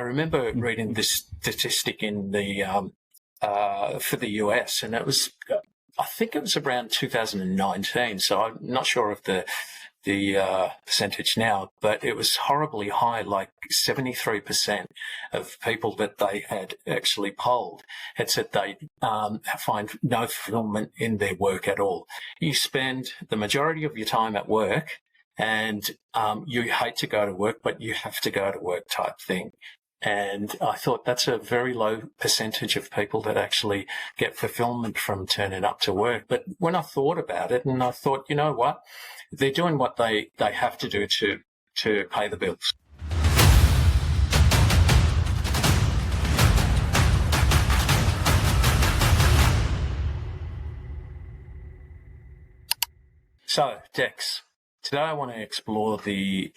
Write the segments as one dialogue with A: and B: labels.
A: remember reading this statistic in the for the US, and it was, I think it was around 2019. So I'm not sure of the percentage now, but it was horribly high. Like 73% of people that they had actually polled had said they find no fulfillment in their work at all. You spend the majority of your time at work, and you hate to go to work, but you have to go to work type thing. And I thought that's a very low percentage of people that actually get fulfillment from turning up to work. But when I thought about it, and I thought, you know what, they're doing what they have to do to pay the bills. So, Dex, today I want to explore the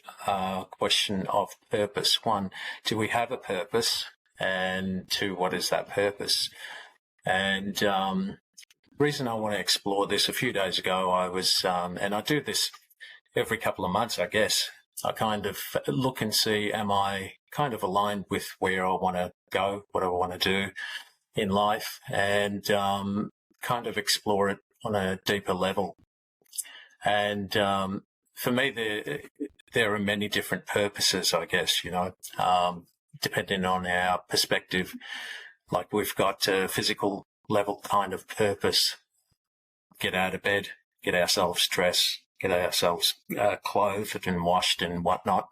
A: question of purpose. One, do we have a purpose? And two, what is that purpose? And the reason I want to explore this, a few days ago I was, and I do this every couple of months, I guess, I kind of look and see, am I kind of aligned with where I want to go, what I want to do in life, and kind of explore it on a deeper level. And for me, there are many different purposes, I guess, depending on our perspective. Like we've got a physical level kind of purpose, get out of bed, get ourselves dressed, get ourselves clothed and washed and whatnot,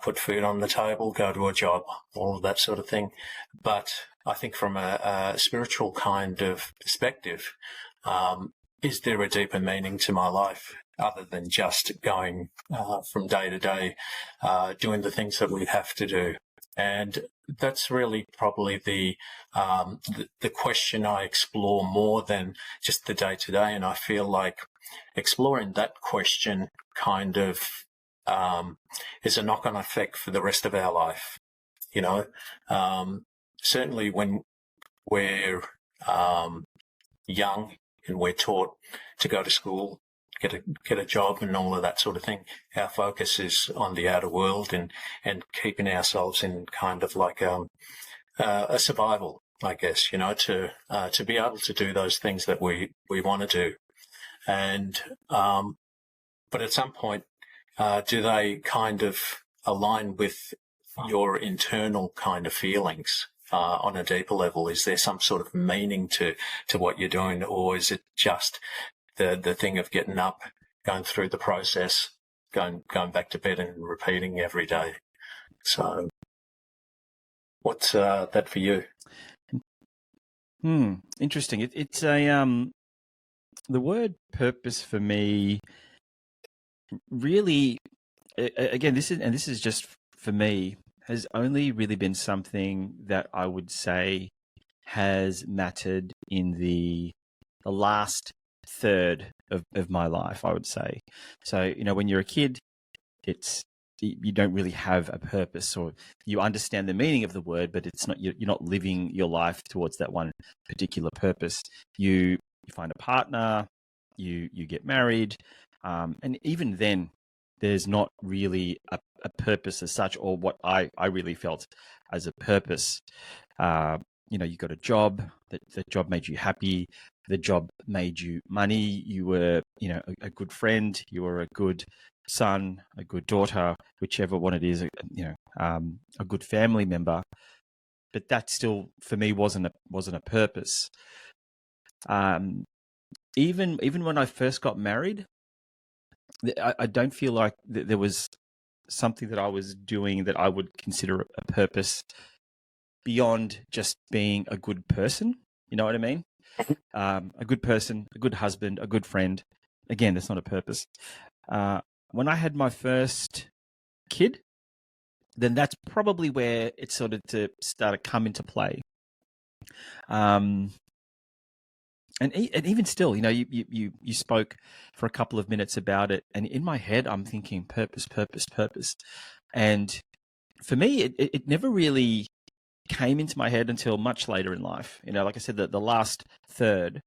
A: put food on the table, go to a job, all of that sort of thing. But I think from a spiritual kind of perspective, is there a deeper meaning to my life other than just going from day to day, doing the things that we have to do? And that's really probably the question I explore more than just the day to day. And I feel like exploring that question kind of is a knock-on effect for the rest of our life. Certainly when we're young and we're taught to go to school, get a job and all of that sort of thing, our focus is on the outer world and keeping ourselves in kind of like a survival, I guess, to be able to do those things that we want to do. And but at some point, do they kind of align with your internal kind of feelings? On a deeper level, is there some sort of meaning to what you're doing, or is it just the thing of getting up, going through the process, going back to bed and repeating every day? So what's that for you?
B: Interesting. It's a the word purpose for me really, again, this is just for me, has only really been something that I would say has mattered in the last third of my life, I would say. So, when you're a kid, you don't really have a purpose, or you understand the meaning of the word, but it's not, you're not living your life towards that one particular purpose. You find a partner, you get married, and even then, there's not really a purpose as such, or what I really felt as a purpose. You got a job, the job made you happy, the job made you money, you were, a good friend, you were a good son, a good daughter, whichever one it is, a good family member. But that still, for me, wasn't a purpose. Even when I first got married, I don't feel like there was something that I was doing that I would consider a purpose beyond just being a good person. You know what I mean? A good person, a good husband, a good friend. Again, that's not a purpose. When I had my first kid, then that's probably where it started to come into play. And even still, you spoke for a couple of minutes about it, and in my head, I'm thinking purpose. And for me, it never really came into my head until much later in life. Like I said, the last third,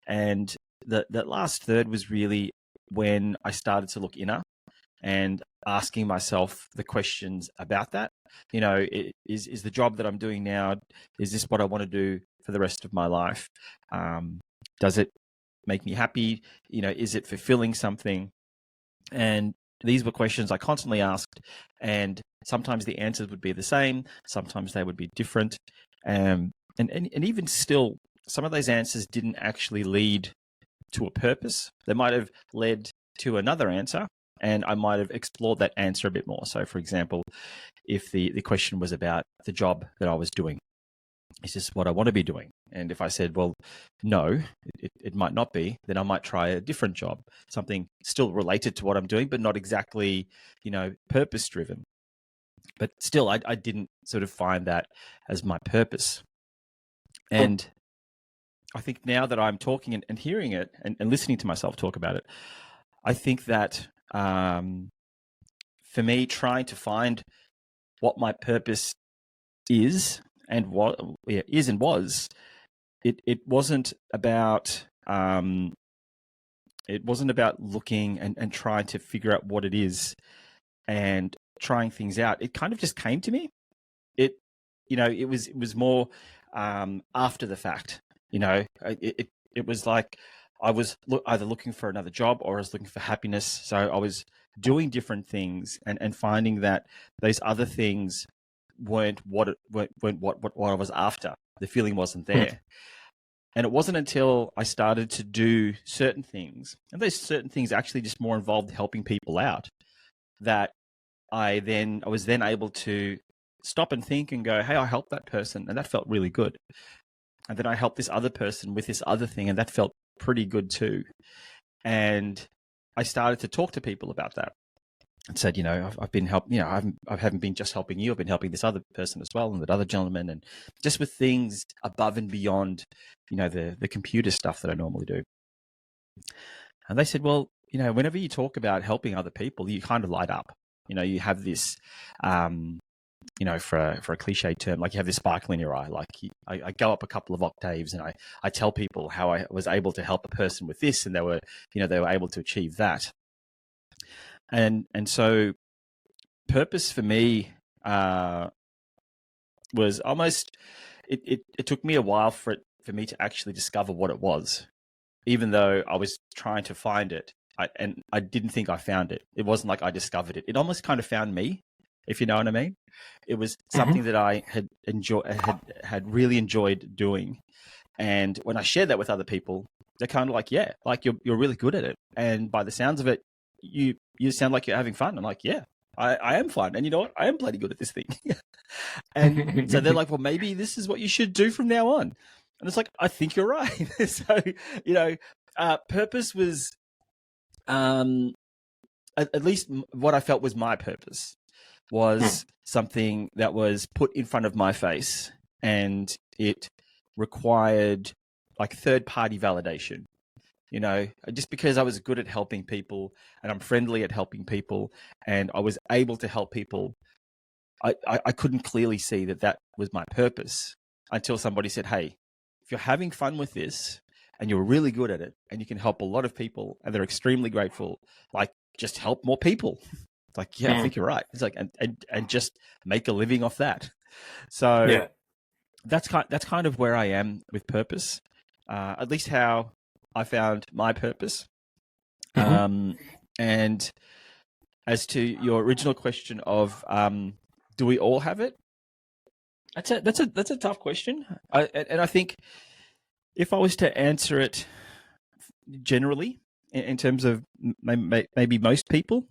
B: and that last third was really when I started to look inner and asking myself the questions about that. You know, is the job that I'm doing now, is this what I want to do for the rest of my life? Does it make me happy? You know, is it fulfilling something? And these were questions I constantly asked, and sometimes the answers would be the same, sometimes they would be different. And even still, some of those answers didn't actually lead to a purpose. They might have led to another answer, and I might have explored that answer a bit more. So, for example, if the question was about the job that I was doing, is this what I want to be doing? And if I said, well, no, it might not be, then I might try a different job, something still related to what I'm doing, but not exactly, you know, purpose driven. But still, I didn't sort of find that as my purpose. And I think now that I'm talking and hearing it and listening to myself talk about it, I think that for me, trying to find what my purpose is and what is and was, it wasn't about looking and trying to figure out what it is and trying things out. It kind of just came to me. It was more after the fact. You know, it was like I was either looking for another job or I was looking for happiness. So I was doing different things and finding that those other things weren't what I was after. The feeling wasn't there. And it wasn't until I started to do certain things, and those certain things actually just more involved helping people out, that I was then able to stop and think and go, hey, I helped that person, and that felt really good. And then I helped this other person with this other thing, and that felt pretty good too. And I started to talk to people about that and said, you know, I've been helping, you know, I haven't been just helping you, I've been helping this other person as well, and that other gentleman, and just with things above and beyond, you know, the computer stuff that I normally do. And they said, well, you know, whenever you talk about helping other people, you kind of light up. You know, you have this, you know, for a cliche term, like you have this sparkle in your eye. Like I go up a couple of octaves and I tell people how I was able to help a person with this, and they were able to achieve that. And so purpose for me was almost, it took me a while for me to actually discover what it was, even though I was trying to find it. I didn't think I found it. It wasn't like I discovered it. It almost kind of found me, if you know what I mean. It was something that I had really enjoyed doing. And when I shared that with other people, they're kind of like, yeah, like you're really good at it. And by the sounds of it, you sound like you're having fun. I'm like, yeah, I am fun. And you know what? I am bloody good at this thing. And so they're like, well, maybe this is what you should do from now on. And it's like, I think you're right. So, you know, purpose was, at least what I felt was my purpose, was something that was put in front of my face, and it required like third-party validation. You know, just because I was good at helping people and I'm friendly at helping people and I was able to help people, I couldn't clearly see that was my purpose until somebody said, hey, if you're having fun with this and you're really good at it and you can help a lot of people and they're extremely grateful, like just help more people. It's like, yeah, I think you're right. It's like, and just make a living off that. So
A: Yeah.
B: that's kind of where I am with purpose, at least how I found my purpose. And as to your original question of, do we all have it? That's a tough question. And I think if I was to answer it generally in terms of maybe most people,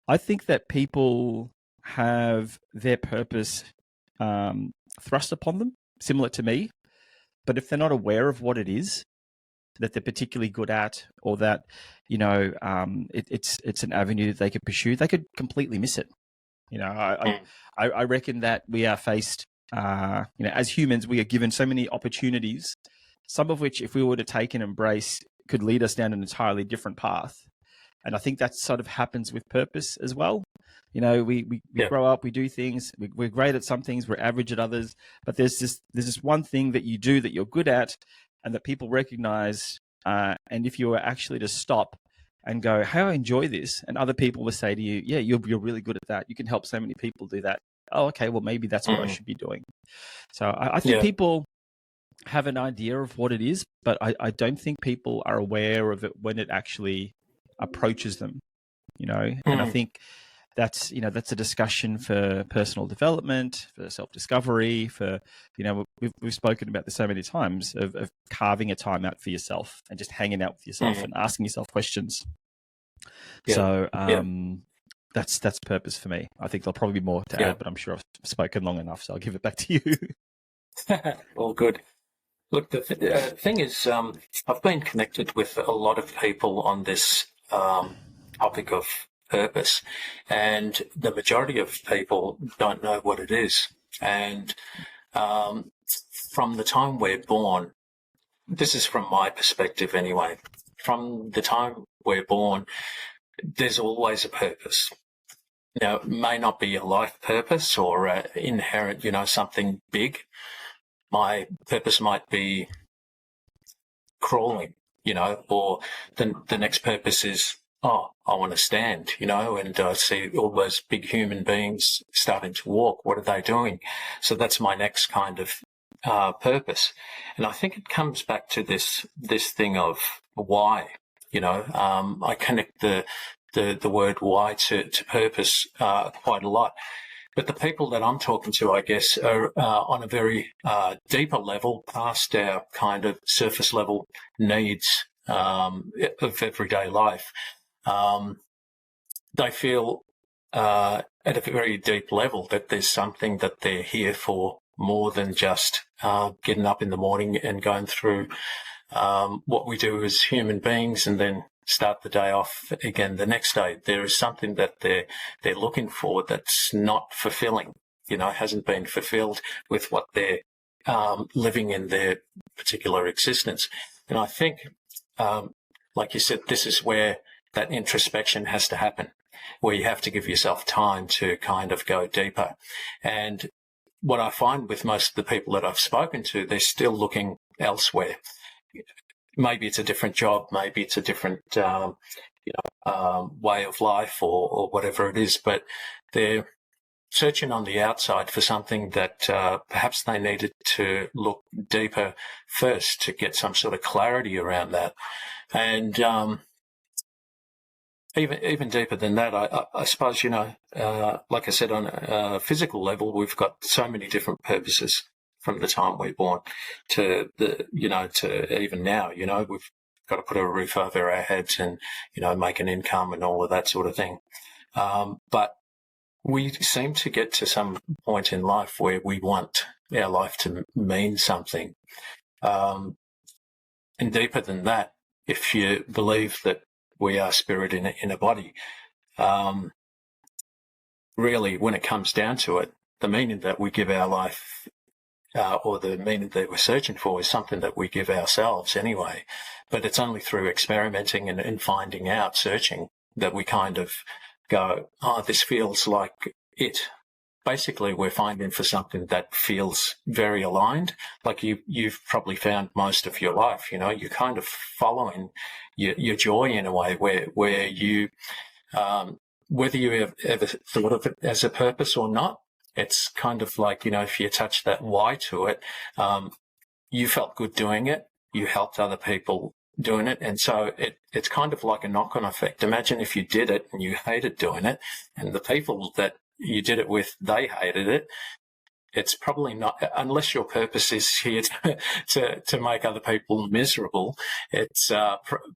B: I think that people have their purpose thrust upon them, similar to me. But if they're not aware of what it is that they're particularly good at, or that, you know, it's an avenue that they could pursue, they could completely miss it. You know, I reckon that we are faced, you know, as humans, we are given so many opportunities, some of which, if we were to take and embrace, could lead us down an entirely different path. And I think that sort of happens with purpose as well. You know, we grow up, we do things, we're great at some things, we're average at others, but there's this one thing that you do that you're good at and that people recognize. And if you were actually to stop and go, hey, I enjoy this. And other people will say to you, yeah, you're really good at that. You can help so many people do that. Oh, okay, well, maybe that's what I should be doing. So I think people have an idea of what it is, but I don't think people are aware of it when it actually approaches them, and I think that's a discussion for personal development, for self-discovery, for we've spoken about this so many times of carving a time out for yourself and just hanging out with yourself and asking yourself questions. So that's purpose for me. I think there'll probably be more to add, but I'm sure I've spoken long enough, so I'll give it back to you.
A: All good. Look, the thing is, I've been connected with a lot of people on this topic of purpose, and the majority of people don't know what it is. And from the time we're born, this is from my perspective anyway, from the time we're born, there's always a purpose. Now, it may not be a life purpose or inherent, something big. My purpose might be crawling, or the next purpose is, I want to stand, and I see all those big human beings starting to walk. What are they doing? So that's my next kind of purpose. And I think it comes back to this thing of why, I connect the word why to purpose quite a lot. But the people that I'm talking to, I guess, are on a very deeper level, past our kind of surface level needs of everyday life. They feel at a very deep level that there's something that they're here for more than just getting up in the morning and going through what we do as human beings and then start the day off again the next day. There is something that they're looking for that's not fulfilling, hasn't been fulfilled with what they're living in their particular existence. And I think, like you said, this is where that introspection has to happen, where you have to give yourself time to kind of go deeper. And what I find with most of the people that I've spoken to, they're still looking elsewhere. Maybe it's a different job, maybe it's a different, way of life or whatever it is, but they're searching on the outside for something that perhaps they needed to look deeper first to get some sort of clarity around that. And even deeper than that, I suppose, like I said, on a physical level, we've got so many different purposes. From the time we're born to to even now, we've got to put a roof over our heads and, make an income and all of that sort of thing. But we seem to get to some point in life where we want our life to mean something. And deeper than that, if you believe that we are spirit in a body, really, when it comes down to it, the meaning that we give our life or the meaning that we're searching for is something that we give ourselves anyway. But it's only through experimenting and finding out, searching, that we kind of go, this feels like it. Basically, we're finding for something that feels very aligned. Like you've probably found most of your life, you're kind of following your joy in a way where you, whether you have ever thought of it as a purpose or not, it's kind of like, if you attach that why to it, you felt good doing it, you helped other people doing it, and so it's kind of like a knock-on effect. Imagine if you did it and you hated doing it, and the people that you did it with, they hated it. It's probably not, unless your purpose is here to make other people miserable, it's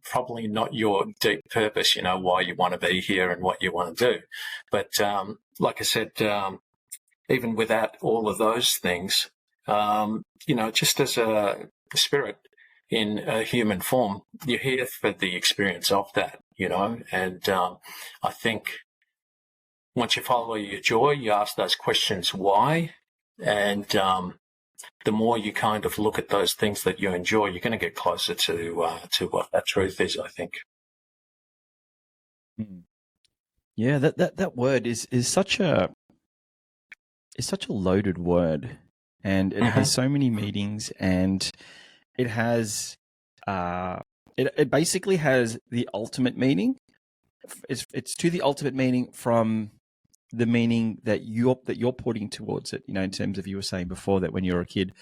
A: probably not your deep purpose, why you want to be here and what you want to do. But like I said, even without all of those things, just as a spirit in a human form, you're here for the experience of that, and I think once you follow your joy, you ask those questions why, and the more you kind of look at those things that you enjoy, you're going to get closer to what that truth is, I think.
B: Yeah, that word is such a loaded word, and it has so many meanings, and it has it basically has the ultimate meaning, it's to the ultimate meaning from the meaning that you're putting towards it. In terms of, you were saying before that when you're a kid,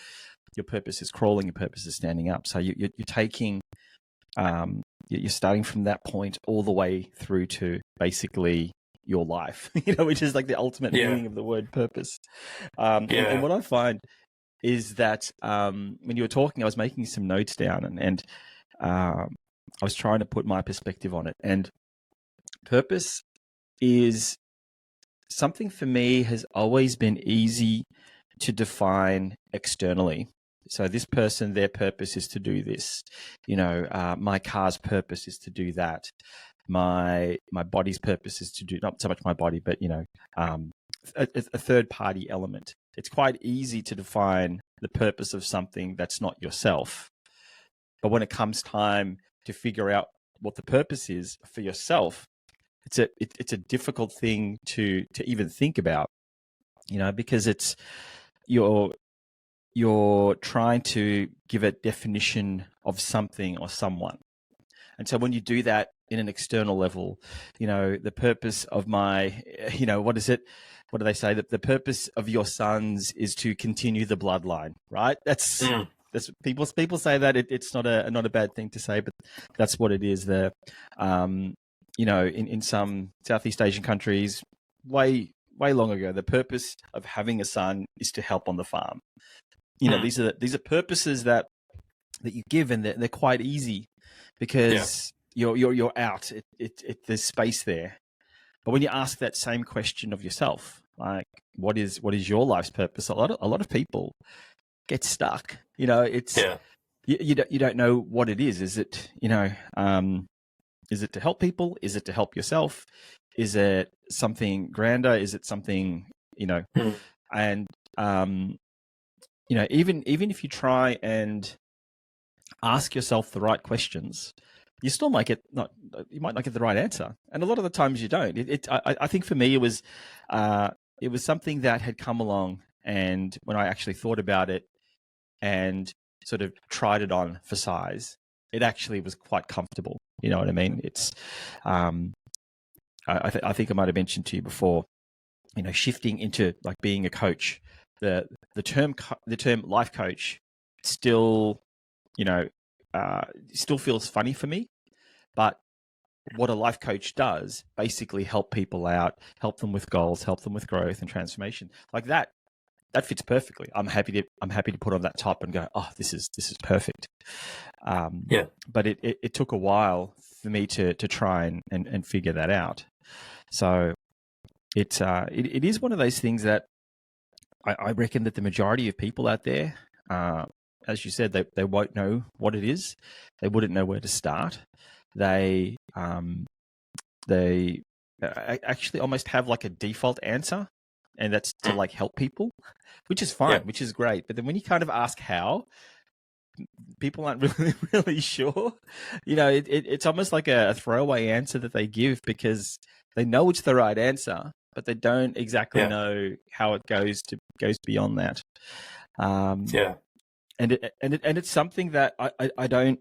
B: your purpose is crawling, your purpose is standing up. So you're taking, you're starting from that point all the way through to basically your life, which is like the ultimate meaning of the word purpose. And what I find is that when you were talking, I was making some notes down, and I was trying to put my perspective on it. And purpose is something for me has always been easy to define externally. So this person, their purpose is to do this. My car's purpose is to do that. My body's purpose is to do, not so much my body, but a third party element. It's quite easy to define the purpose of something that's not yourself. But when it comes time to figure out what the purpose is for yourself, it's a difficult thing to even think about, because it's you're trying to give a definition of something or someone. And so when you do that in an external level, the purpose of my, what is it? What do they say? That the purpose of your sons is to continue the bloodline, right? That's people say that it's not a bad thing to say, but that's what it is there. In some Southeast Asian countries, way long ago, the purpose of having a son is to help on the farm. These are purposes that you give, and they're quite easy because you're out. There's space there. But when you ask that same question of yourself, like what is your life's purpose? A lot of people get stuck. It's you don't know what it is. Is it is it to help people? Is it to help yourself? Is it something grander? Is it something and even if you try and ask yourself the right questions, you still might not get the right answer, and a lot of the times you don't. I think for me it was something that had come along, and when I actually thought about it and sort of tried it on for size, it actually was quite comfortable. You know what I mean? It's I think I might have mentioned to you before, shifting into like being a coach. The term life coach still still feels funny for me, but what a life coach does basically help people out, help them with goals, help them with growth and transformation. Like that fits perfectly. I'm happy to put on that top and go, oh, this is perfect. But it took a while for me to try and figure that out. So it is one of those things that I reckon that the majority of people out there, as you said, they won't know what it is. They wouldn't know where to start. They actually almost have like a default answer, and that's to like help people, which is fine, which is great. But then when you kind of ask how, people aren't really sure. It's almost like a throwaway answer that they give because they know it's the right answer, but they don't exactly know how it goes beyond that. And it's something that I don't.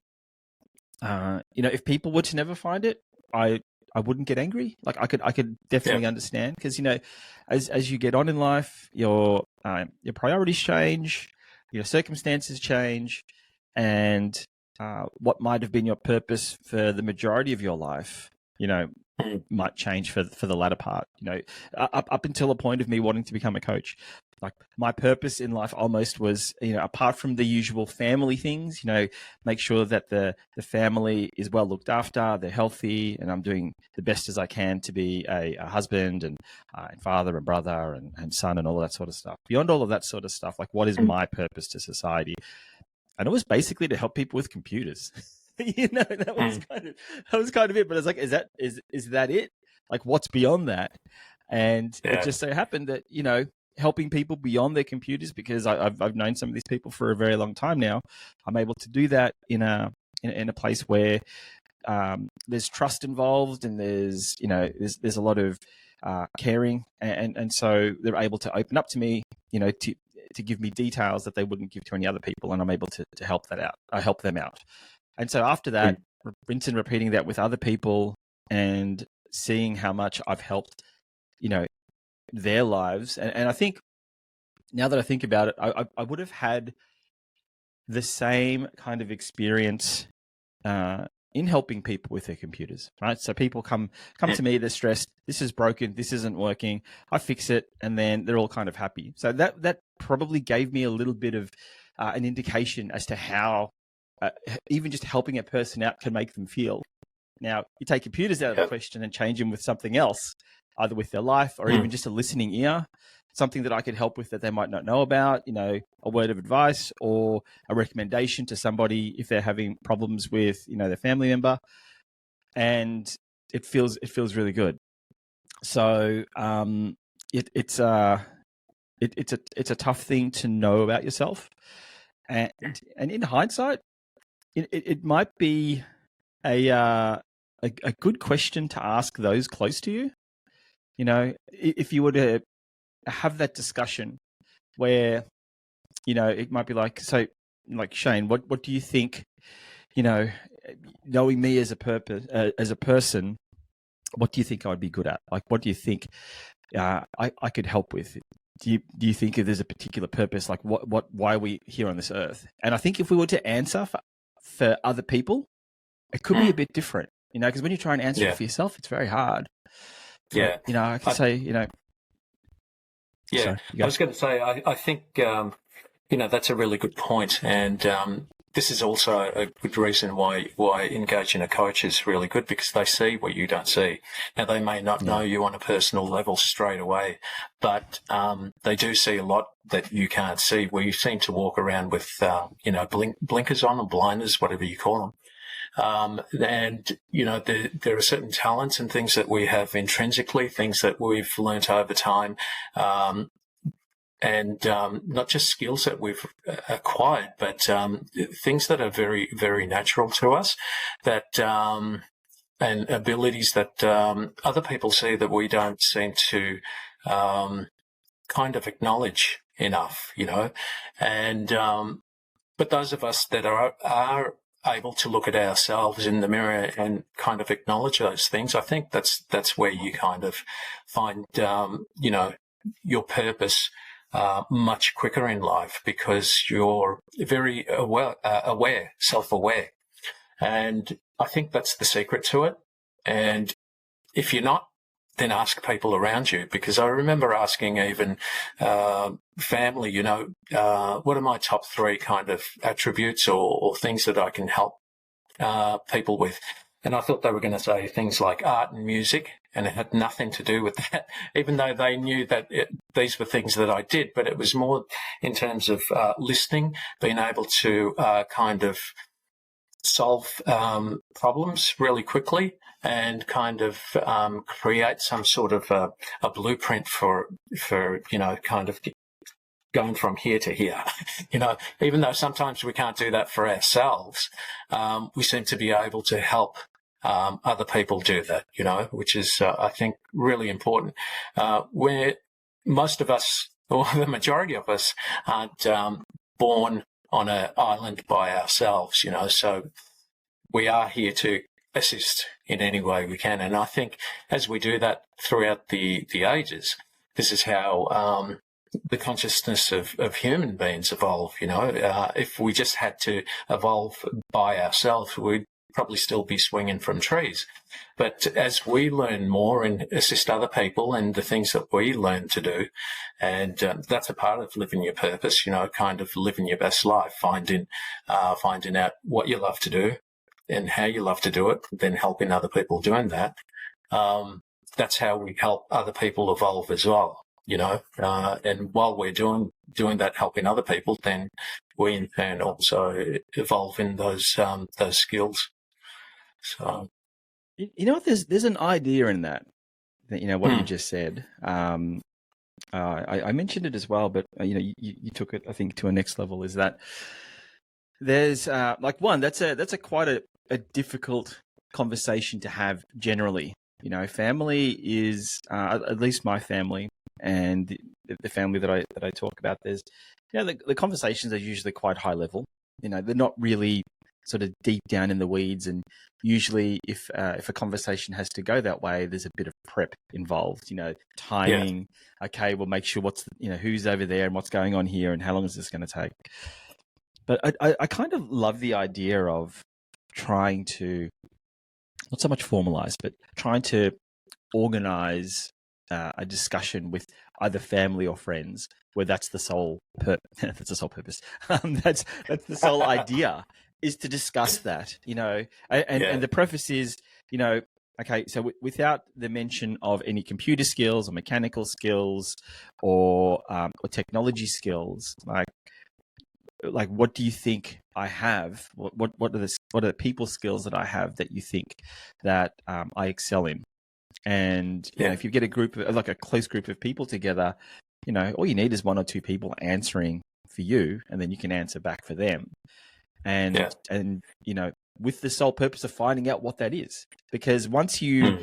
B: If people were to never find it, I wouldn't get angry. Like I could definitely understand, because as you get on in life, your priorities change, your circumstances change, and what might have been your purpose for the majority of your life, might change for the latter part. Up until a point of me wanting to become a coach, like my purpose in life almost was, apart from the usual family things, make sure that the family is well looked after, they're healthy, and I'm doing the best as I can to be a husband and father and brother and son and all of that sort of stuff. Beyond all of that sort of stuff, like what is my purpose to society? And it was basically to help people with computers. That was kind of it. But it's like, is that it? Like, what's beyond that? And it just so happened that, helping people beyond their computers, because I've known some of these people for a very long time now. I'm able to do that in a place where there's trust involved, and there's a lot of caring, and so they're able to open up to me, to give me details that they wouldn't give to any other people, and I'm able to help them out. And so after that, rinse and repeating that with other people, and seeing how much I've helped, their lives. And I think now that I think about it, I would have had the same kind of experience in helping people with their computers, right? So people come to me, they're stressed. This is broken. This isn't working. I fix it, and then they're all kind of happy. So that probably gave me a little bit of an indication as to how even just helping a person out can make them feel. Now, you take computers out of the question and change them with something else, either with their life or even just a listening ear, something that I could help with that they might not know about, a word of advice or a recommendation to somebody if they're having problems with, their family member. And it feels really good. So it's a tough thing to know about yourself. And in hindsight, it might be a good question to ask those close to you. If you were to have that discussion where, it might be like, so like, Shane, what do you think, knowing me as a person, what do you think I'd be good at? Like, what do you think I could help with? Do you think if there's a particular purpose, like why are we here on this earth? And I think if we were to answer for other people, it could be a bit different, because when you try and answer it for yourself, it's very hard. But, I could say,
A: Yeah,
B: sorry,
A: I was going to say, I think, that's a really good point. And this is also a good reason why engaging a coach is really good, because they see what you don't see. Now, they may not know you on a personal level straight away, but they do see a lot that you can't see. We seem to walk around with, blinkers on, or blinders, whatever you call them. And, there are certain talents and things that we have intrinsically, things that we've learnt over time, and not just skills that we've acquired, but things that are very, very natural to us, that and abilities that other people see that we don't seem to kind of acknowledge enough, and but those of us that are able to look at ourselves in the mirror and kind of acknowledge those things, I think that's where you kind of find your purpose much quicker in life, because you're very aware, self-aware. And I think that's the secret to it. And if you're not, then ask people around you, because I remember asking even family, what are my top 3 kind of attributes or things that I can help people with? And I thought they were going to say things like art and music, and it had nothing to do with that, even though they knew that these were things that I did. But it was more in terms of listening, being able to kind of solve problems really quickly, and kind of create some sort of a blueprint for kind of going from here to here. Even though sometimes we can't do that for ourselves, we seem to be able to help other people do that, which is, I think, really important. Where most of us, or the majority of us, aren't born on an island by ourselves, so we are here to assist in any way we can. And I think as we do that throughout the ages, this is how the consciousness of human beings evolve. If we just had to evolve by ourselves, we'd probably still be swinging from trees. But as we learn more and assist other people in the things that we learn to do, and that's a part of living your purpose, kind of living your best life, finding out what you love to do and how you love to do it, then helping other people doing that. That's how we help other people evolve as well, and while we're doing that, helping other people, then we in turn also evolve in those skills. So,
B: what? There's an idea in that what you just said. I mentioned it as well, but you took it, I think, to a next level. Is that there's that's a quite a difficult conversation to have generally. Family is at least my family and the family that I talk about. There's the conversations are usually quite high level. They're not really sort of deep down in the weeds. And usually if a conversation has to go that way, there's a bit of prep involved, timing. Okay, we'll make sure who's over there and what's going on here and how long is this going to take. But I kind of love the idea of trying to, not so much formalize, but trying to organize a discussion with either family or friends where that's the sole that's the sole purpose. That's the sole idea, is to discuss that, and the preface is, okay, so without the mention of any computer skills or mechanical skills or technology skills, like what do you think I have? What are the people skills that I have that you think that I excel in? And if you get a group of, like a close group of people together, all you need is one or two people answering for you, and then you can answer back for them. And with the sole purpose of finding out what that is, because once you're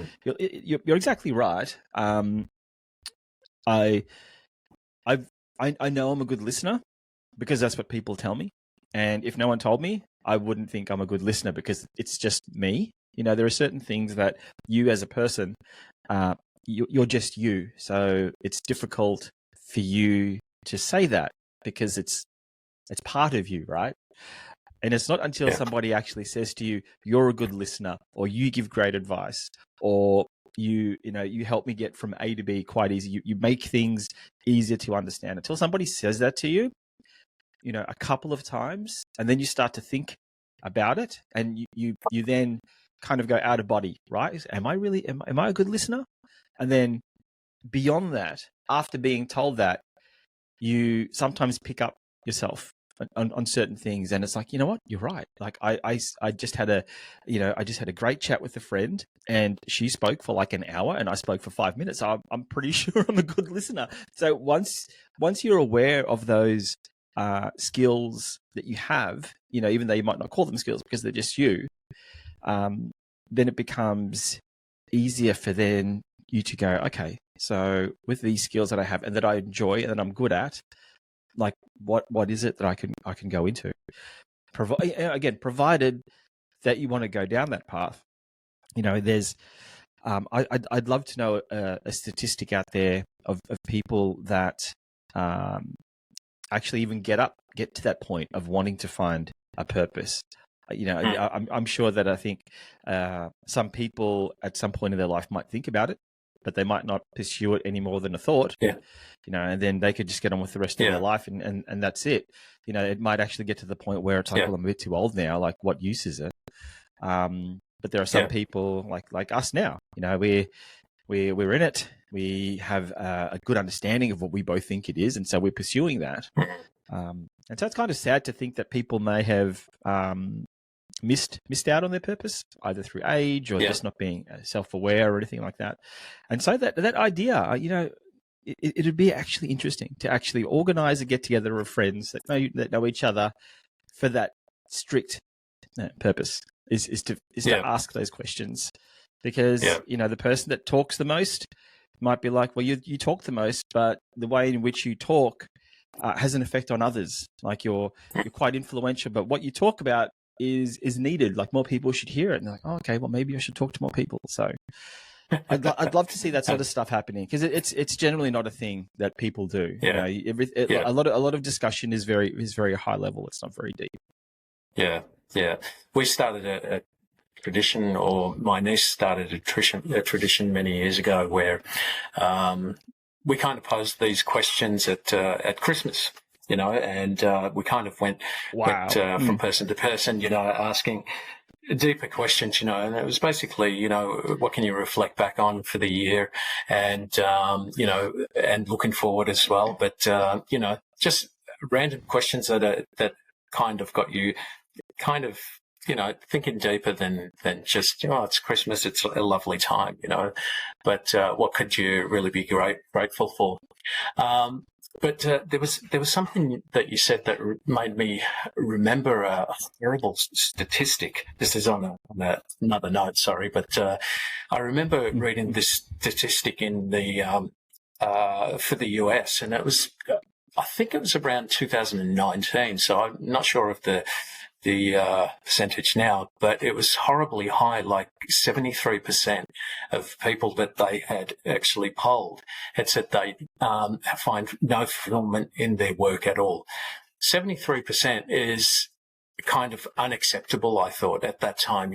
B: exactly right. I know I'm a good listener because that's what people tell me. And if no one told me, I wouldn't think I'm a good listener because it's just me. There are certain things that you as a person, you're just you. So it's difficult for you to say that because it's part of you, right? And it's not until somebody actually says to you, you're a good listener, or you give great advice, or you help me get from A to B quite easy. You make things easier to understand. Until somebody says that to you, a couple of times, and then you start to think about it, and you then kind of go out of body, right? Am I a good listener? And then beyond that, after being told that, you sometimes pick up yourself on certain things, and it's like, you know what, you're right. Like I just had a great chat with a friend, and she spoke for like an hour, and I spoke for 5 minutes. So I'm pretty sure I'm a good listener. So once you're aware of those skills that you have, even though you might not call them skills because they're just you, then it becomes easier for then you to go, okay, so with these skills that I have and that I enjoy and that I'm good at, like what is it that I can go into? Provided that you want to go down that path. There's I'd love to know a statistic out there of people that actually even get to that point of wanting to find a purpose. I'm sure that I think some people at some point in their life might think about it, but they might not pursue it any more than a thought. And then they could just get on with the rest of their life, and that's it. It might actually get to the point where it's like, well, I'm a bit too old now. Like, what use is it? But there are some people like us now. We're in it. We have a good understanding of what we both think it is, and so we're pursuing that. And so it's kind of sad to think that people may have missed out on their purpose, either through age or just not being self-aware or anything like that. And so that idea, it'd be actually interesting to actually organize a get-together of friends that know each other for that strict purpose, is to ask those questions. Because the person that talks the most might be like, well, you talk the most, but the way in which you talk has an effect on others. Like you're quite influential, but what you talk about is needed. Like more people should hear it. And they're like, oh, okay, well, maybe I should talk to more people. So I'd love to see that sort of stuff happening, because it's generally not a thing that people do. A lot of discussion is very high level. It's not very deep.
A: Yeah. We started a tradition, or my niece started a tradition many years ago, where we kind of posed these questions at Christmas, and we kind of went from person to person, asking deeper questions, and it was basically, what can you reflect back on for the year, and and looking forward as well, but just random questions that kind of got you kind of thinking deeper than just, it's Christmas, it's a lovely time, but what could you really be grateful for? But there was something that you said that made me remember a horrible statistic. This is on another note, sorry, but I remember reading this statistic in the for the US, and it was, I think it was around 2019. So I'm not sure of the the percentage now, but it was horribly high. Like 73% of people that they had actually polled had said they find no fulfillment in their work at all. 73% is kind of unacceptable, I thought, at that time,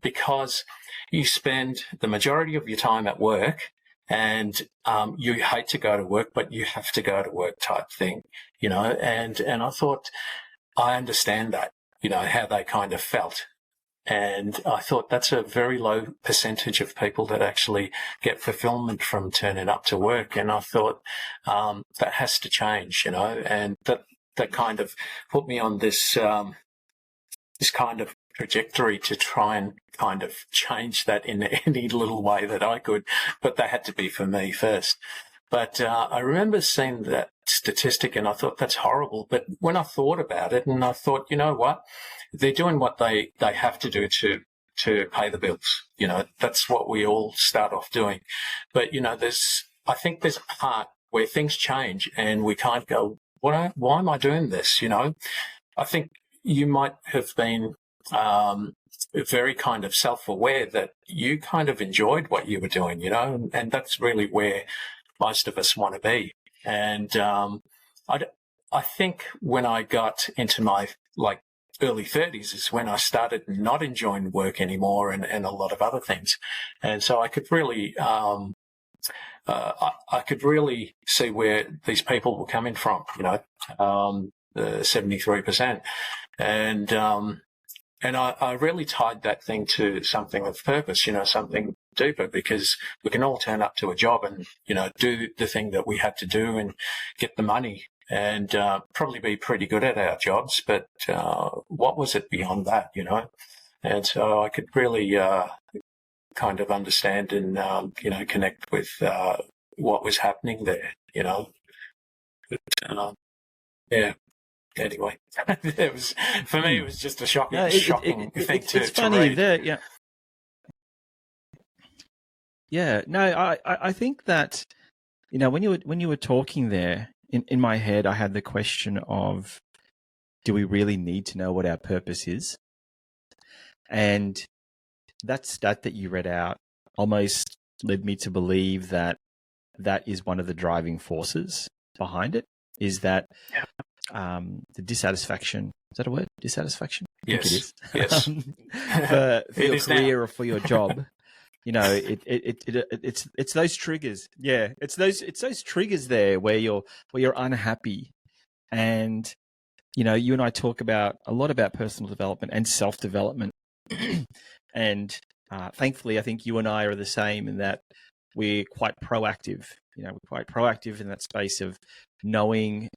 A: because you spend the majority of your time at work, and you hate to go to work, but you have to go to work type thing, and I thought, I understand that, how they kind of felt. And I thought that's a very low percentage of people that actually get fulfillment from turning up to work. And I thought that has to change, and that kind of put me on this kind of trajectory to try and kind of change that in any little way that I could, but that had to be for me first. But I remember seeing that statistic and I thought that's horrible. But when I thought about it, and I thought, you know what, they're doing what they have to do to pay the bills. That's what we all start off doing. But, I think there's a part where things change and we kind of go, why am I doing this? I think you might have been very kind of self-aware that you kind of enjoyed what you were doing, and that's really where most of us want to be. And I think when I got into my early 30s is when I started not enjoying work anymore and a lot of other things. And so I could really I could really see where these people were coming from, the 73%. And I really tied that thing to something of purpose, something deeper, because we can all turn up to a job and, do the thing that we have to do and get the money and probably be pretty good at our jobs. But what was it beyond that, And so I could really kind of understand and, connect with what was happening there, But, yeah. Anyway, it was, for me, it was just a shocking thing
B: it's
A: to
B: funny
A: read.
B: that, yeah. No, I think that, when you were talking there, in my head, I had the question of, do we really need to know what our purpose is? And that stat that you read out almost led me to believe that is one of the driving forces behind it, is that the dissatisfaction. Is that a word? Dissatisfaction? I think it is.
A: Yes.
B: For your career or for your job. It's those triggers. Yeah. It's those triggers there where you're unhappy. And, you and I talk a lot about personal development and self-development. And thankfully, I think you and I are the same in that we're quite proactive. We're quite proactive in that space of knowing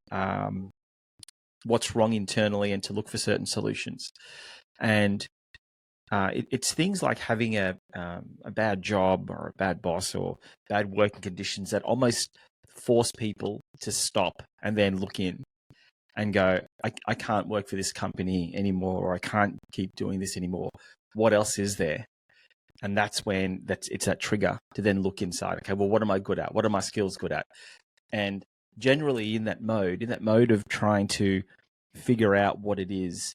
B: what's wrong internally and to look for certain solutions. And it's things like having a bad job or a bad boss or bad working conditions that almost force people to stop and then look in and go, I can't work for this company anymore, or I can't keep doing this anymore. What else is there? And that's when it's that trigger to then look inside. Okay, well, what am I good at? What are my skills good at? And generally in that mode of trying to figure out what it is,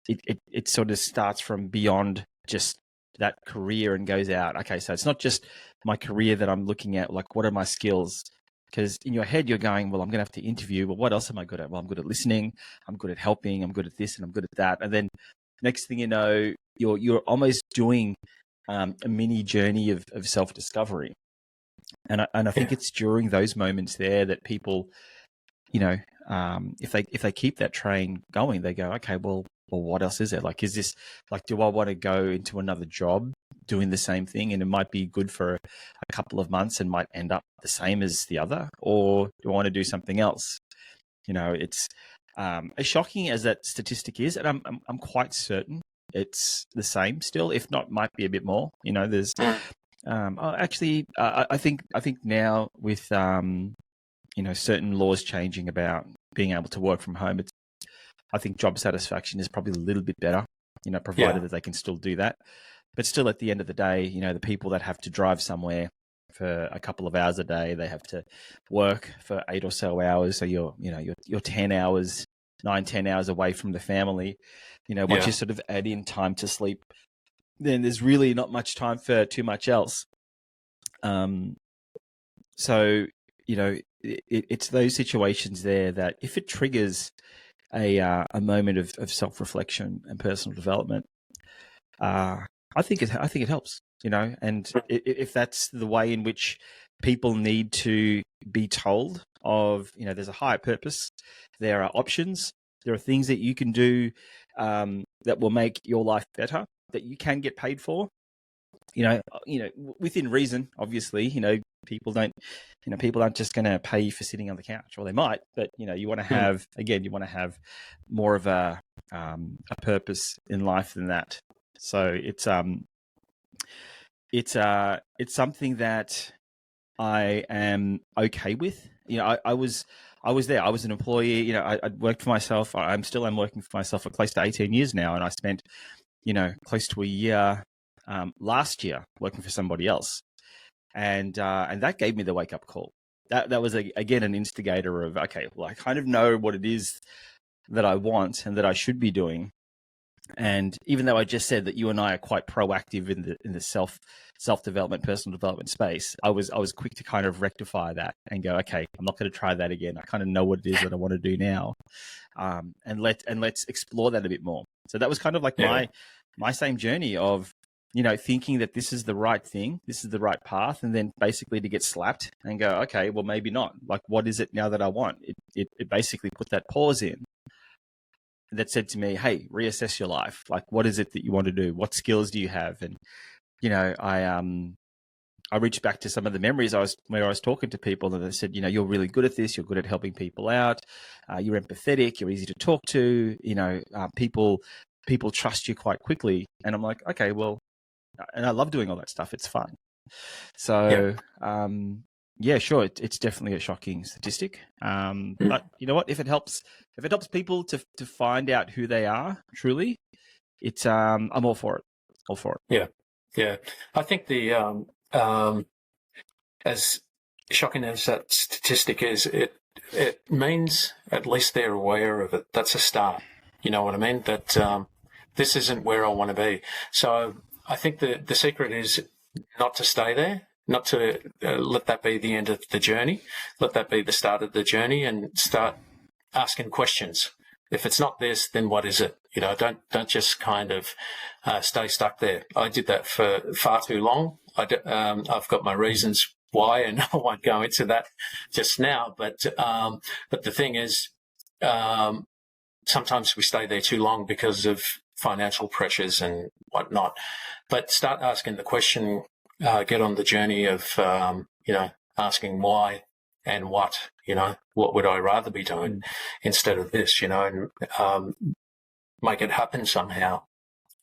B: it sort of starts from beyond just that career and goes out. Okay, so it's not just my career that I'm looking at, like, what are my skills? Because in your head, you're going, well, I'm going to have to interview. Well, what else am I good at? Well, I'm good at listening. I'm good at helping. I'm good at this and I'm good at that. And then next thing you know, you're almost doing a mini journey of self-discovery. And I think it's during those moments there that people, if they keep that train going, they go, okay, well, what else is there? Like, is this, like, do I want to go into another job doing the same thing? And it might be good for a couple of months and might end up the same as the other, or do I want to do something else? It's as shocking as that statistic is, and I'm quite certain it's the same still, if not, might be a bit more. There's I think now with certain laws changing about being able to work from home, I think job satisfaction is probably a little bit better, provided that they can still do that. But still, at the end of the day, the people that have to drive somewhere for a couple of hours a day, they have to work for 8 or so hours. So you're 10 hours 9-10 hours away from the family. Once
A: Yeah.
B: you sort of add in time to sleep, then there's really not much time for too much else. So, it's those situations there that if it triggers a moment of self-reflection and personal development, I think it helps, and if that's the way in which people need to be told of, there's a higher purpose, there are options, there are things that you can do that will make your life better, that you can get paid for, within reason, obviously. People don't, people aren't just going to pay you for sitting on the couch, or they might, but you want to have, again, you want to have more of a purpose in life than that. So it's something that I am okay with. I was there. I was an employee. I worked for myself. I'm working for myself for close to 18 years now, and I spent close to a year last year working for somebody else, and that gave me the wake up call. That was again an instigator of, okay, well, I kind of know what it is that I want and that I should be doing. And even though I just said that you and I are quite proactive in the self development, personal development space, I was quick to kind of rectify that and go, okay, I'm not going to try that again. I kind of know what it is that I want to do now, and let's explore that a bit more. So that was kind of like my same journey of thinking that this is the right thing, this is the right path, and then basically to get slapped and go, okay, well, maybe not. Like, what is it now that I want? It basically put that pause in that said to me, hey, reassess your life. Like, what is it that you want to do? What skills do you have? And, I reached back to some of the memories where I was talking to people, and they said, you're really good at this. You're good at helping people out. You're empathetic. You're easy to talk to. People trust you quite quickly. And I'm like, okay, well, and I love doing all that stuff. It's fun. So, sure, it's definitely a shocking statistic. But you know what? If it helps people to find out who they are truly, it's I'm all for it. All for
A: it. Yeah. I think the as shocking as that statistic is, it means at least they're aware of it. That's a start. You know what I mean? That this isn't where I want to be. So I think the secret is not to stay there, not to let that be the end of the journey. Let that be the start of the journey, and start asking questions. If it's not this, then what is it? Don't just kind of stay stuck there. I did that for far too long. I've got my reasons why, and I won't go into that just now. But the thing is, sometimes we stay there too long because of financial pressures and whatnot. But start asking the question. Get on the journey of asking why and what. What would I rather be doing instead of this? And make it happen somehow.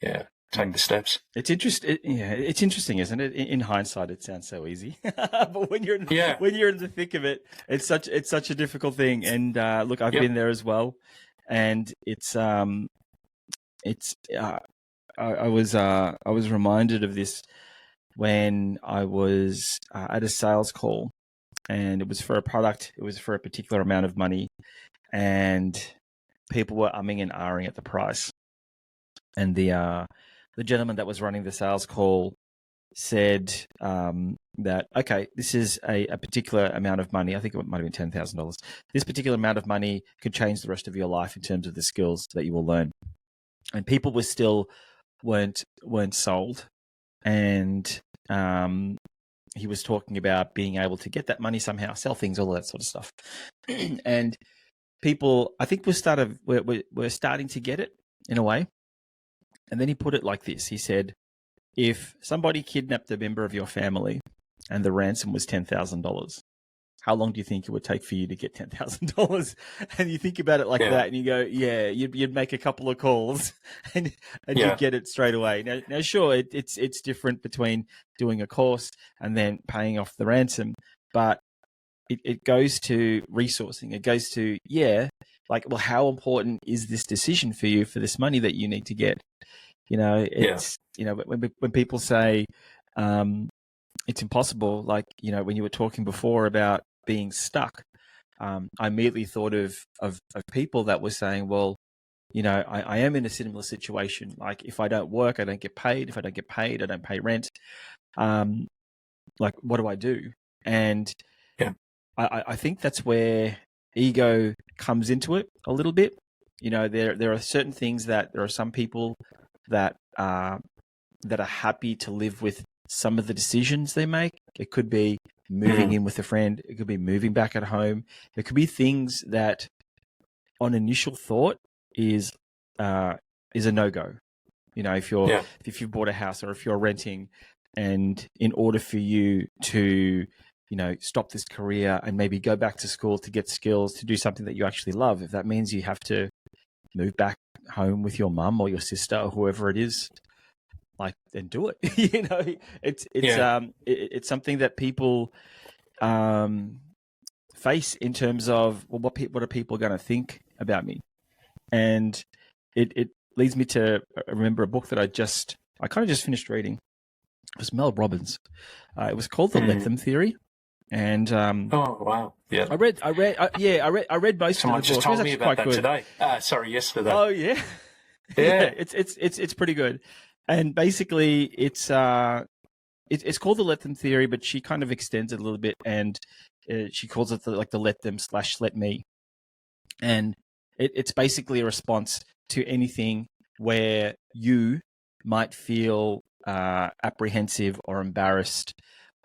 A: Yeah. Take the steps.
B: It's interesting, isn't it? In hindsight, it sounds so easy, but when you're in the thick of it, it's such a difficult thing. And look, I've been there as well, and I was reminded of this when I was at a sales call, and it was for a product. It was for a particular amount of money, and people were umming and ahhing at the price, and the gentleman that was running the sales call said that, okay, this is a particular amount of money. I think it might have been $10,000. This particular amount of money could change the rest of your life in terms of the skills that you will learn. And people were still weren't sold. And he was talking about being able to get that money somehow, sell things, all that sort of stuff. And people, I think, we're starting to get it in a way. And then he put it like this. He said, if somebody kidnapped a member of your family and the ransom was $10,000, how long do you think it would take for you to get $10,000? And you think about it like that, and you go, you'd make a couple of calls and you'd get it straight away. Now, sure, it's different between doing a course and then paying off the ransom, but it goes to resourcing. It goes to, well, how important is this decision for you for this money that you need to get? When people say it's impossible, like, when you were talking before about being stuck, I immediately thought of people that were saying, well, I am in a similar situation. Like if I don't work, I don't get paid. If I don't get paid, I don't pay rent. Like what do I do? And
A: Yeah.
B: I think that's where ego comes into it a little bit. There are certain things that there are some people that are happy to live with some of the decisions they make. It could be moving in with a friend. It could be moving back at home. It could be things that on initial thought is a no-go. If you've bought a house or if you're renting, and in order for you to stop this career and maybe go back to school to get skills to do something that you actually love, if that means you have to move back home with your mum or your sister or whoever it is, like, then do it. It's something that people face in terms of, well, what are people going to think about me? And it leads me to remember a book that I kind of just finished reading. It was Mel Robbins. It was called The Let Them Theory. And
A: oh wow, yeah.
B: I read most
A: Someone
B: of the book.
A: just told me about that
B: good.
A: today. Yesterday.
B: Oh yeah,
A: yeah.
B: It's pretty good. And basically, it's called the Let Them Theory, but she kind of extends it a little bit, and she calls it the Let Them / Let Me. And it's basically a response to anything where you might feel apprehensive or embarrassed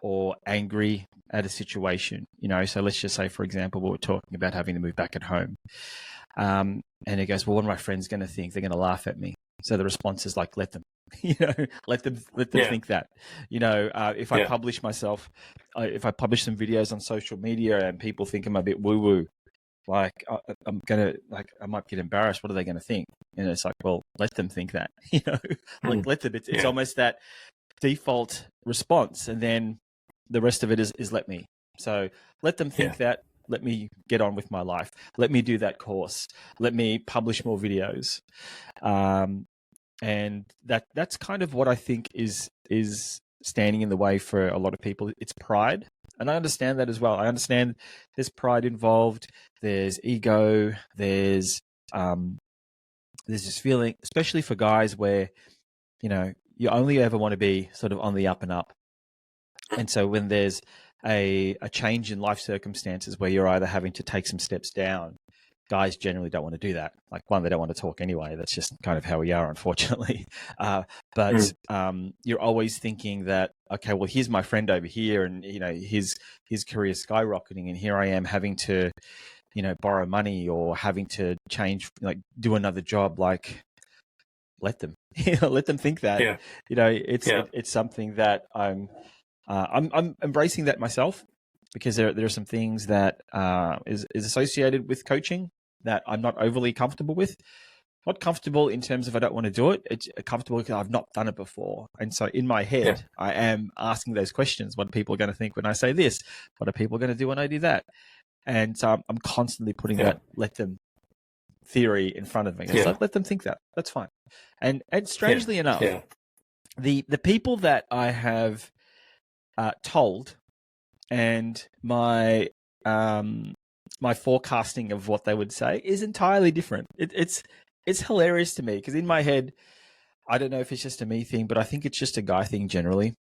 B: or angry at a situation. So let's just say, for example, we were talking about having to move back at home. And it goes, well, what are my friends going to think? They're going to laugh at me. So the response is like, let them, let them think that, if I publish myself, if I publish some videos on social media and people think I'm a bit woo-woo, like I might get embarrassed. What are they going to think? And it's like, well, let them think that, let them, it's almost that default response. And then the rest of it is let me. So let them think that, let me get on with my life. Let me do that course. Let me publish more videos. And that's kind of what I think is standing in the way for a lot of people. It's pride. And I understand that as well. I understand there's pride involved. There's ego. There's this feeling, especially for guys, where, you only ever want to be sort of on the up and up. And so when there's a change in life circumstances where you're either having to take some steps down, guys generally don't want to do that. Like, one, they don't want to talk anyway. That's just kind of how we are, unfortunately. But you're always thinking that, okay, well, here's my friend over here, and his career skyrocketing, and here I am having to, borrow money or having to change, like do another job. Like, let them, let them think that.
A: Yeah.
B: It's something that I'm embracing that myself, because there are some things that is associated with coaching that I'm not overly comfortable with. Not comfortable in terms of I don't want to do it. It's comfortable because I've not done it before. And so in my head, I am asking those questions. What are people going to think when I say this? What are people going to do when I do that? And so I'm constantly putting that let them theory in front of me. It's like, let them think that. That's fine. And strangely enough, the people that I have told, and my forecasting of what they would say is entirely different. It's hilarious to me, because in my head, I don't know if it's just a me thing, but I think it's just a guy thing generally,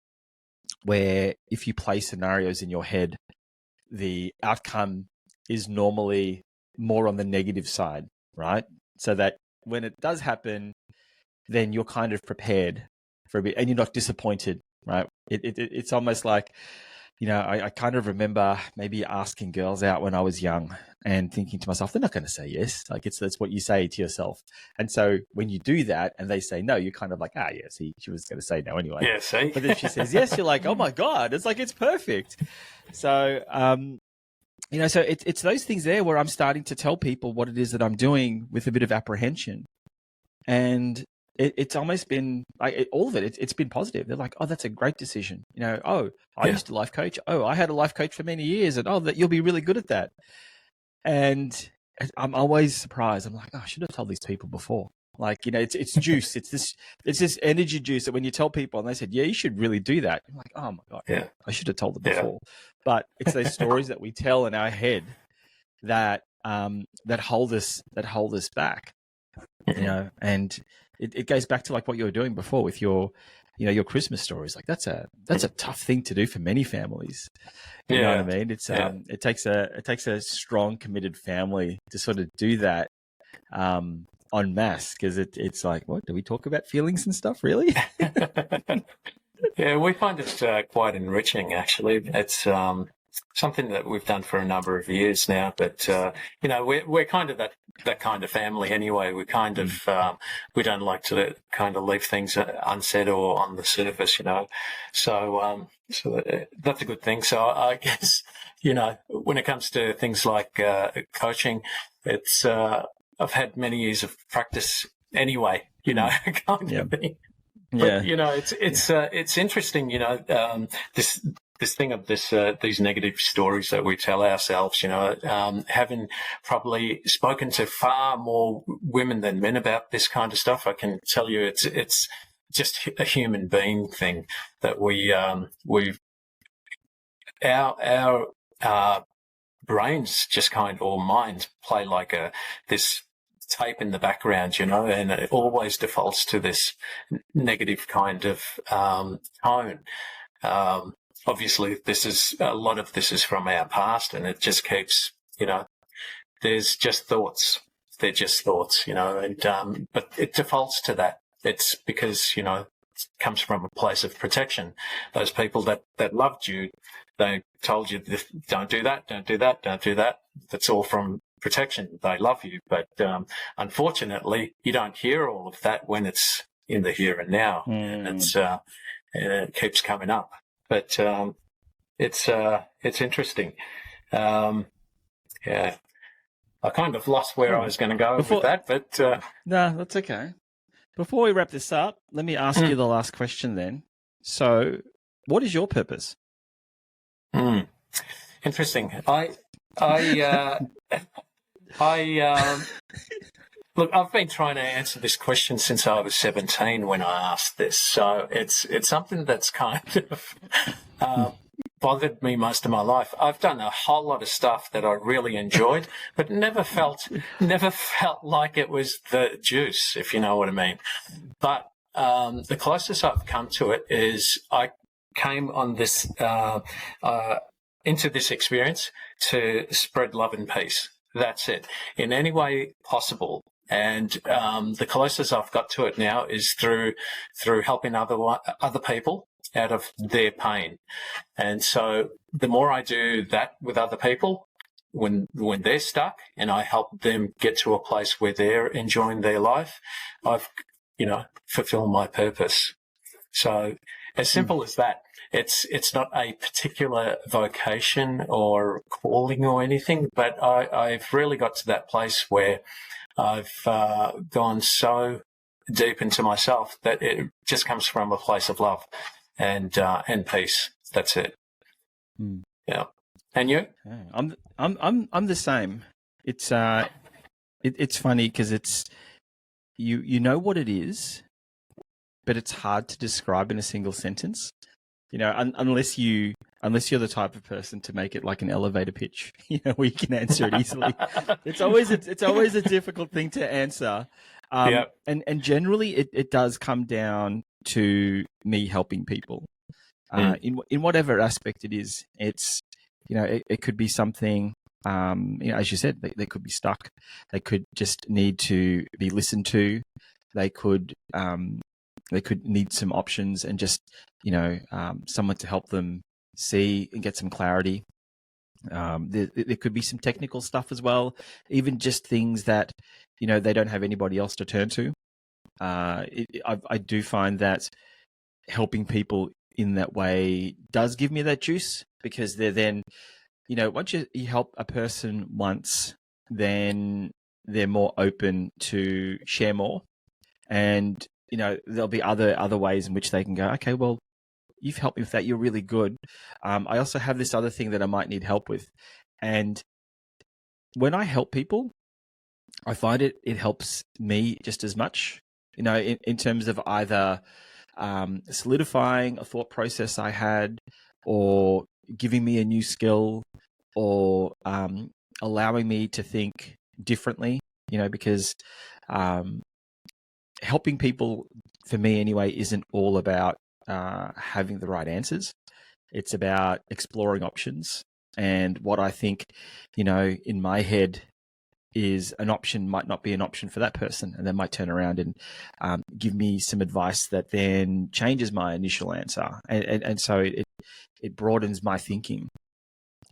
B: where if you play scenarios in your head, the outcome is normally more on the negative side, right? So that when it does happen, then you're kind of prepared for a bit, and you're not disappointed, right? It's almost like, I kind of remember maybe asking girls out when I was young and thinking to myself, they're not going to say yes. Like, that's what you say to yourself. And so when you do that and they say no, you're kind of like, see, she was going to say no anyway.
A: Yeah, see?
B: But then she says yes, you're like, oh my God, it's like, it's perfect. So, so it's those things there where I'm starting to tell people what it is that I'm doing with a bit of apprehension. And it's almost been like all of it. It's been positive. They're like, oh, that's a great decision. I used to life coach. Oh, I had a life coach for many years, and that you'll be really good at that. And I'm always surprised. I'm like, oh, I should have told these people before. Like, it's juice. It's this energy juice that when you tell people and they said, yeah, you should really do that. I'm like, oh my God, I should have told them before. But it's those stories that we tell in our head that that hold us back, and it goes back to like what you were doing before with your your Christmas stories. Like that's a tough thing to do for many families. You know what I mean? It's it takes a strong, committed family to sort of do that en masse, because it's like, what do we talk about feelings and stuff? Really?
A: Yeah, we find it quite enriching, actually. It's something that we've done for a number of years now, but we're kind of that kind of family anyway. We kind of we don't like to kind of leave things unsaid or on the surface, So that's a good thing. So I guess when it comes to things like coaching, it's I've had many years of practice anyway, kind of thing. But it's interesting, this thing of these negative stories that we tell ourselves, having probably spoken to far more women than men about this kind of stuff. I can tell you, it's just a human being thing that our brains just or minds play like this tape in the background, and it always defaults to this negative kind of tone. Obviously, a lot of this is from our past, and it just keeps, there's just thoughts. They're just thoughts, and but it defaults to that. It's because, it comes from a place of protection. Those people that loved you, they told you, don't do that, don't do that, don't do that. That's all from protection. They love you, but unfortunately, you don't hear all of that when it's in the here and now, and it keeps coming up. But it's interesting. I kind of lost where I was going to go with that, but
B: no, that's okay. Before we wrap this up, let me ask you the last question then. So, what is your purpose?
A: Interesting. Look, I've been trying to answer this question since I was 17 when I asked this. So it's something that's kind of bothered me most of my life. I've done a whole lot of stuff that I really enjoyed, but never felt like it was the juice, if you know what I mean. But the closest I've come to it is I came on this into this experience to spread love and peace. That's it, in any way possible. And the closest I've got to it now is through helping other people out of their pain. And so the more I do that with other people, when they're stuck, and I help them get to a place where they're enjoying their life, I've fulfilled my purpose. So as simple as that. It's not a particular vocation or calling or anything, but I've really got to that place where I've gone so deep into myself that it just comes from a place of love and peace. That's it. Yeah. And you?
B: I'm the same. It's it's funny because it's you know what it is, but it's hard to describe in a single sentence. Unless you're the type of person to make it like an elevator pitch, where you can answer it easily. It's always a difficult thing to answer. And generally it does come down to me helping people, in whatever aspect it is. It's, it could be something, as you said, they could be stuck. They could just need to be listened to. They could need some options and just, someone to help them see and get some clarity. There could be some technical stuff as well, even just things that, they don't have anybody else to turn to. I do find that helping people in that way does give me that juice, because they're then, once you help a person once, then they're more open to share more. And there'll be other ways in which they can go, okay, well, you've helped me with that. You're really good. I also have this other thing that I might need help with. And when I help people, I find it helps me just as much, in terms of either solidifying a thought process I had, or giving me a new skill, or allowing me to think differently, because helping people, for me anyway, isn't all about having the right answers. It's about exploring options. And what I think, in my head is an option might not be an option for that person. And they might turn around and give me some advice that then changes my initial answer. And so it broadens my thinking.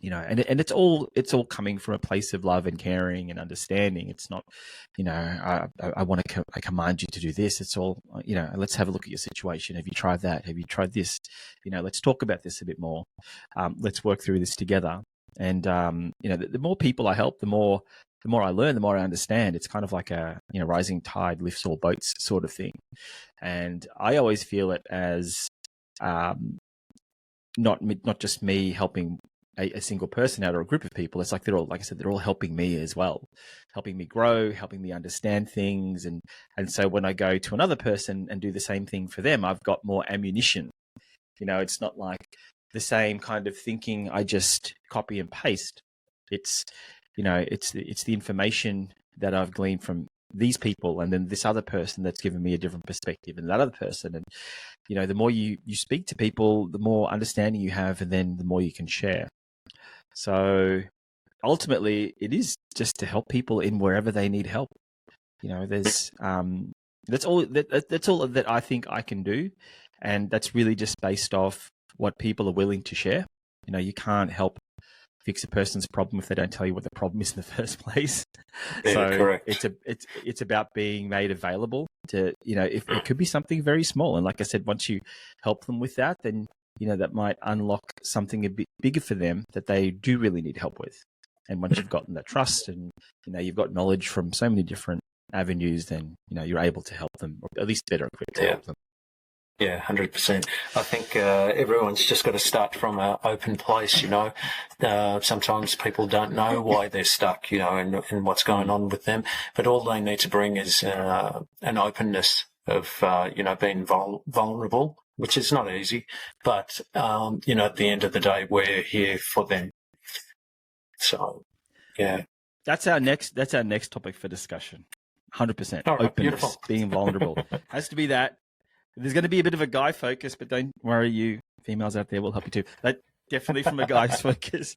B: And it's all coming from a place of love and caring and understanding. It's not, I want to, I command you to do this. It's all, let's have a look at your situation. Have you tried that? Have you tried this? Let's talk about this a bit more. Let's work through this together. And, the more people I help, the more I learn, the more I understand. It's kind of like a, rising tide lifts all boats sort of thing. And I always feel it as not just me helping a single person out or a group of people. It's like they're all, like I said, they're all helping me as well, helping me grow, helping me understand things. And so when I go to another person and do the same thing for them, I've got more ammunition. It's not like the same kind of thinking I just copy and paste. It's, it's the information that I've gleaned from these people and then this other person that's given me a different perspective and that other person. And, the more you speak to people, the more understanding you have, and then the more you can share. So ultimately, it is just to help people in wherever they need help. There's that's all that I think I can do, and that's really just based off what people are willing to share. You can't help fix a person's problem if they don't tell you what the problem is in the first place.
A: Yeah,
B: so
A: correct.
B: It's about being made available to, if it could be something very small. And like I said, once you help them with that, then that might unlock something a bit bigger for them that they do really need help with. And once you've gotten that trust and, you've got knowledge from so many different avenues, then, you're able to help them, or at least better equipped to help them.
A: Yeah, 100%. I think everyone's just got to start from an open place, Sometimes people don't know why they're stuck, and what's going on with them. But all they need to bring is an openness of, being vulnerable, which is not easy. But, at the end of the day, we're here for them. So, yeah.
B: That's our next topic for discussion. 100%.
A: All right,
B: openness,
A: beautiful.
B: Being vulnerable. Has to be that. There's going to be a bit of a guy focus, but don't worry, you females out there will help you too. That definitely from a guy's focus.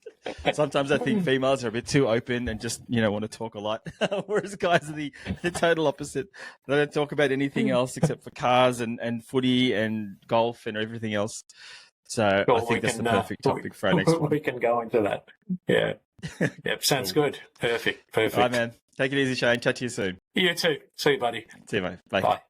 B: Sometimes I think females are a bit too open and just, want to talk a lot, whereas guys are the total opposite. They don't talk about anything else except for cars and footy and golf and everything else. So I think that's the perfect topic for our next one.
A: We can go into that. Yeah. Yep. Sounds good. Perfect.
B: All right, man. Take it easy, Shane. Chat to you soon.
A: You too. See you, buddy.
B: See you, mate. Bye.
A: Bye.